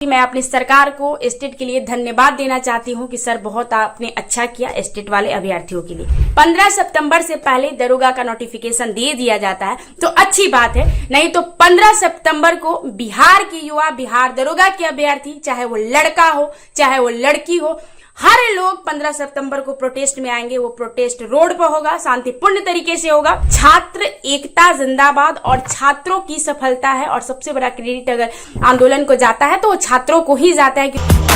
मैं अपनी सरकार को स्टेट के लिए धन्यवाद देना चाहती हूं कि सर बहुत आपने अच्छा किया स्टेट वाले अभ्यर्थियों के लिए। 15 सितंबर से पहले दरोगा का नोटिफिकेशन दे दिया जाता है तो अच्छी बात है, नहीं तो 15 सितंबर को बिहार के युवा, बिहार दरोगा के अभ्यर्थी, चाहे वो लड़का हो चाहे वो लड़की हो, हर लोग 15 सितंबर को प्रोटेस्ट में आएंगे। वो प्रोटेस्ट रोड पर होगा, शांतिपूर्ण तरीके से होगा। छात्र एकता जिंदाबाद और छात्रों की सफलता है और सबसे बड़ा क्रेडिट अगर आंदोलन को जाता है तो वो छात्रों को ही जाता है।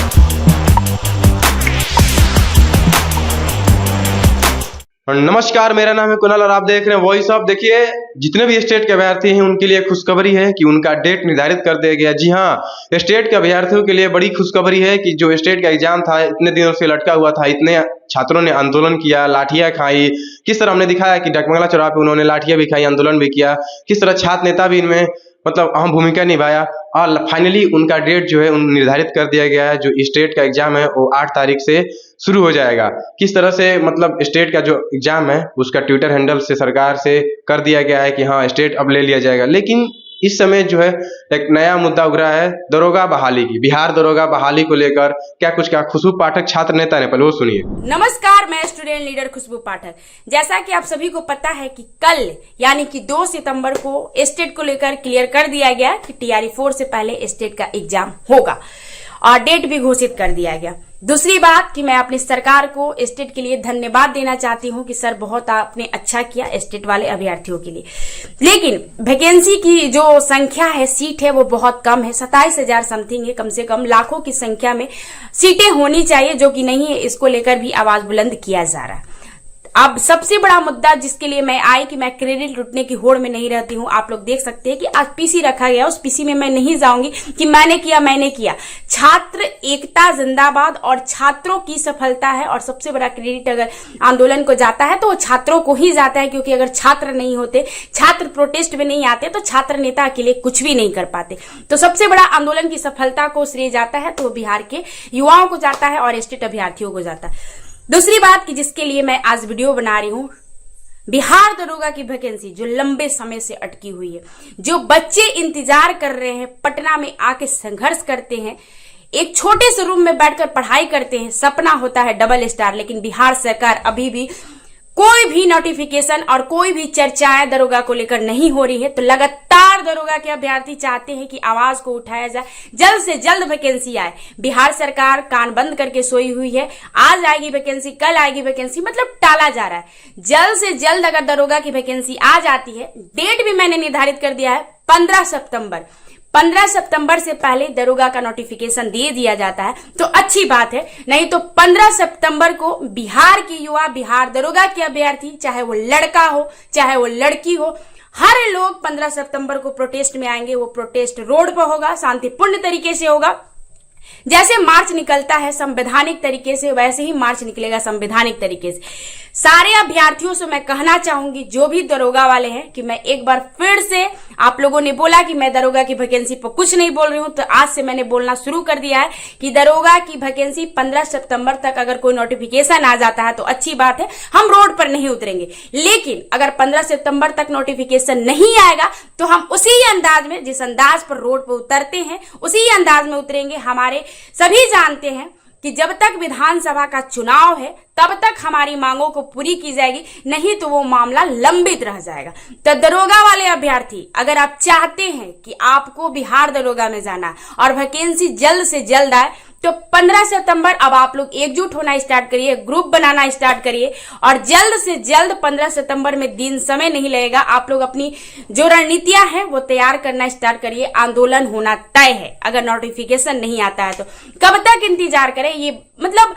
नमस्कार, मेरा नाम है कुणाल और आप देख रहे हैं वॉइस ऑफ। देखिए, जितने भी स्टेट के अभ्यर्थी हैं उनके लिए खुशखबरी है कि उनका डेट निर्धारित कर दिया गया। जी हाँ, स्टेट के अभ्यर्थियों के लिए बड़ी खुशखबरी है कि जो स्टेट का एग्जाम था, इतने दिनों से लटका हुआ था, इतने छात्रों ने आंदोलन किया, लाठियां खाई। किस तरह हमने दिखाया कि डगमगला चौराहे पे उन्होंने लाठियां भी खाई, आंदोलन भी किया। किस तरह छात्र नेता भी इनमें अहम भूमिका निभाया और फाइनली उनका डेट जो है निर्धारित कर दिया गया है। जो स्टेट का एग्जाम है वो 8 तारीख से शुरू हो जाएगा। किस तरह से स्टेट का जो एग्जाम है उसका ट्विटर हैंडल से सरकार से कर दिया गया है कि हाँ, स्टेट अब ले लिया जाएगा। लेकिन इस समय जो है एक नया मुद्दा उभरा है दरोगा बहाली की। बिहार दरोगा बहाली को लेकर क्या कुछ कहा खुशबू पाठक छात्र नेता ने, पहले वो सुनिए। नमस्कार, मैं स्टूडेंट लीडर खुशबू पाठक। जैसा कि आप सभी को पता है कि कल यानी कि 2 सितंबर को स्टेट को लेकर क्लियर कर दिया गया कि TRE 4 से पहले स्टेट का एग्जाम होगा और डेट भी घोषित कर दिया गया। दूसरी बात कि मैं अपनी सरकार को स्टेट के लिए धन्यवाद देना चाहती हूं कि सर बहुत आपने अच्छा किया स्टेट वाले अभ्यर्थियों के लिए। लेकिन वैकेंसी की जो संख्या है, सीट है, वो बहुत कम है, 27,000 समथिंग है। कम से कम लाखों की संख्या में सीटें होनी चाहिए, जो कि नहीं है। इसको लेकर भी आवाज बुलंद किया जा रहा है। अब सबसे बड़ा मुद्दा जिसके लिए मैं आई कि मैं क्रेडिट लूटने की होड़ में नहीं रहती हूं। आप लोग देख सकते हैं कि आज पीसी रखा गया, उस पीसी में मैं नहीं जाऊंगी कि मैंने किया। छात्र एकता जिंदाबाद और छात्रों की सफलता है और सबसे बड़ा क्रेडिट अगर आंदोलन को जाता है तो वो छात्रों को ही जाता है, क्योंकि अगर छात्र नहीं होते, छात्र प्रोटेस्ट में नहीं आते तो छात्र नेता अकेले कुछ भी नहीं कर पाते। तो सबसे बड़ा आंदोलन की सफलता को श्रेय जाता है तो बिहार के युवाओं को जाता है और स्टेट अभ्यर्थियों को जाता है। दूसरी बात कि जिसके लिए मैं आज वीडियो बना रही हूं, बिहार दरोगा की वैकेंसी जो लंबे समय से अटकी हुई है, जो बच्चे इंतजार कर रहे हैं, पटना में आके संघर्ष करते हैं, एक छोटे से रूम में बैठकर पढ़ाई करते हैं, सपना होता है डबल स्टार, लेकिन बिहार सरकार अभी भी कोई भी नोटिफिकेशन और कोई भी चर्चाएं दरोगा को लेकर नहीं हो रही है। तो लगातार दरोगा के अभ्यर्थी चाहते हैं कि आवाज को उठाया जाए, जल्द से जल्द वैकेंसी आए। बिहार सरकार कान बंद करके सोई हुई है। आज आएगी वैकेंसी, कल आएगी वैकेंसी, मतलब टाला जा रहा है। जल्द से जल्द अगर दरोगा की वैकेंसी आ जाती है, डेट भी मैंने निर्धारित कर दिया है 15 सितंबर। 15 सितंबर से पहले दरोगा का नोटिफिकेशन दे दिया जाता है तो अच्छी बात है, नहीं तो 15 सितंबर को बिहार के युवा, बिहार दरोगा के अभ्यर्थी, चाहे वो लड़का हो चाहे वो लड़की हो, हर लोग 15 सितंबर को प्रोटेस्ट में आएंगे। वो प्रोटेस्ट रोड पर होगा, शांतिपूर्ण तरीके से होगा। जैसे मार्च निकलता है संवैधानिक तरीके से, वैसे ही मार्च निकलेगा संवैधानिक तरीके से। सारे अभ्यर्थियों से मैं कहना चाहूंगी, जो भी दरोगा वाले हैं, कि मैं एक बार फिर से, आप लोगों ने बोला कि मैं दरोगा की वैकेंसी पर कुछ नहीं बोल रही हूं, तो आज से मैंने बोलना शुरू कर दिया है कि दरोगा की वैकेंसी 15 सितंबर तक अगर कोई नोटिफिकेशन आ जाता है तो अच्छी बात है, हम रोड पर नहीं उतरेंगे। लेकिन अगर 15 सितंबर तक नोटिफिकेशन नहीं आएगा तो हम उसी अंदाज में, जिस अंदाज पर रोड पर उतरते हैं, उसी अंदाज में उतरेंगे। हमारे सभी जानते हैं कि जब तक विधानसभा का चुनाव है तब तक हमारी मांगों को पूरी की जाएगी, नहीं तो वो मामला लंबित रह जाएगा। तो दरोगा वाले अभ्यर्थी, अगर आप चाहते हैं कि आपको बिहार दरोगा में जाना है और वैकेंसी जल्द से जल्द आए, तो 15 सितंबर अब आप लोग एकजुट होना स्टार्ट करिए, ग्रुप बनाना स्टार्ट करिए और जल्द से जल्द 15 सितंबर में दिन समय नहीं लगेगा। आप लोग अपनी जो रणनीतियां हैं वो तैयार करना स्टार्ट करिए। आंदोलन होना तय है। अगर नोटिफिकेशन नहीं आता है तो कब तक इंतजार करें? ये मतलब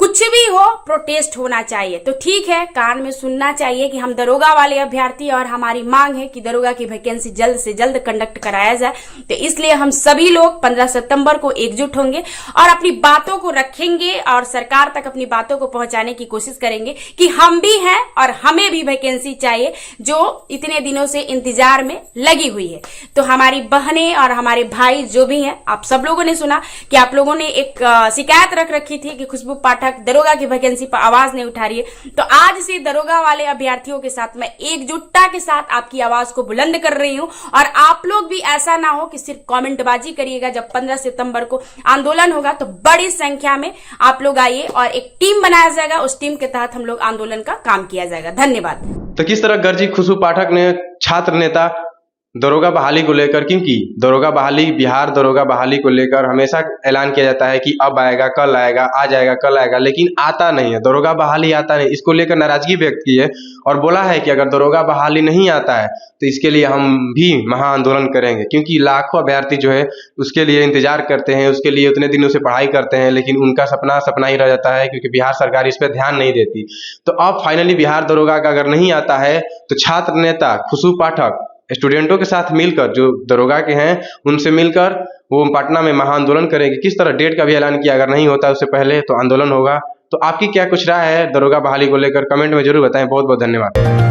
कुछ भी हो, प्रोटेस्ट होना चाहिए। तो ठीक है, कान में सुनना चाहिए कि हम दरोगा वाले अभ्यर्थी और हमारी मांग है कि दरोगा की वैकेंसी जल्द से जल्द कंडक्ट कराया जाए। तो इसलिए हम सभी लोग 15 सितंबर को एकजुट होंगे और अपनी बातों को रखेंगे और सरकार तक अपनी बातों को पहुंचाने की कोशिश करेंगे कि हम भी हैं और हमें भी वैकेंसी चाहिए, जो इतने दिनों से इंतजार में लगी हुई है। तो हमारी बहनें और हमारे भाई जो भी हैं, आप सब लोगों ने सुना कि आप लोगों ने एक शिकायत रख रखी थी कि खुशबू पाठक पाठक दरोगा की वैकेंसी पर आवाज नहीं उठा रही है, तो आज से दरोगा वाले अभ्यर्थियों के साथ मैं एकजुटता के साथ आपकी आवाज को बुलंद कर रही हूं। और आप लोग भी ऐसा ना हो कि सिर्फ कमेंटबाजी करिएगा। जब 15 सितंबर को आंदोलन होगा तो बड़ी संख्या में आप लोग आइए और एक टीम बनाया जाएगा, उस टीम के तहत हम लोग आंदोलन का काम किया जाएगा। धन्यवाद। तो किस तरह गर्जी खुशबू पाठक ने छात्र नेता दरोगा बहाली को लेकर, क्योंकि दरोगा बहाली, बिहार दरोगा बहाली को लेकर हमेशा ऐलान किया जाता है कि अब आएगा, कल आएगा, आज आएगा, कल आएगा, लेकिन आता नहीं है, दरोगा बहाली आता नहीं। इसको लेकर नाराजगी व्यक्त की है और बोला है कि अगर दरोगा बहाली नहीं आता है तो इसके लिए हम भी महा आंदोलन करेंगे, क्योंकि लाखों अभ्यर्थी जो है उसके लिए इंतजार करते हैं, उसके लिए उतने दिनों से पढ़ाई करते हैं, लेकिन उनका सपना सपना ही रह जाता है, क्योंकि बिहार सरकार इस पर ध्यान नहीं देती। तो अब फाइनली बिहार दरोगा का अगर नहीं आता है तो छात्र नेता खुशबू पाठक स्टूडेंटों के साथ मिलकर, जो दरोगा के हैं उनसे मिलकर वो पटना में महा आंदोलन करेंगे। किस तरह डेट का भी ऐलान किया, अगर नहीं होता उससे पहले तो आंदोलन होगा। तो आपकी क्या कुछ राय है दरोगा बहाली को लेकर, कमेंट में जरूर बताएं। बहुत बहुत धन्यवाद।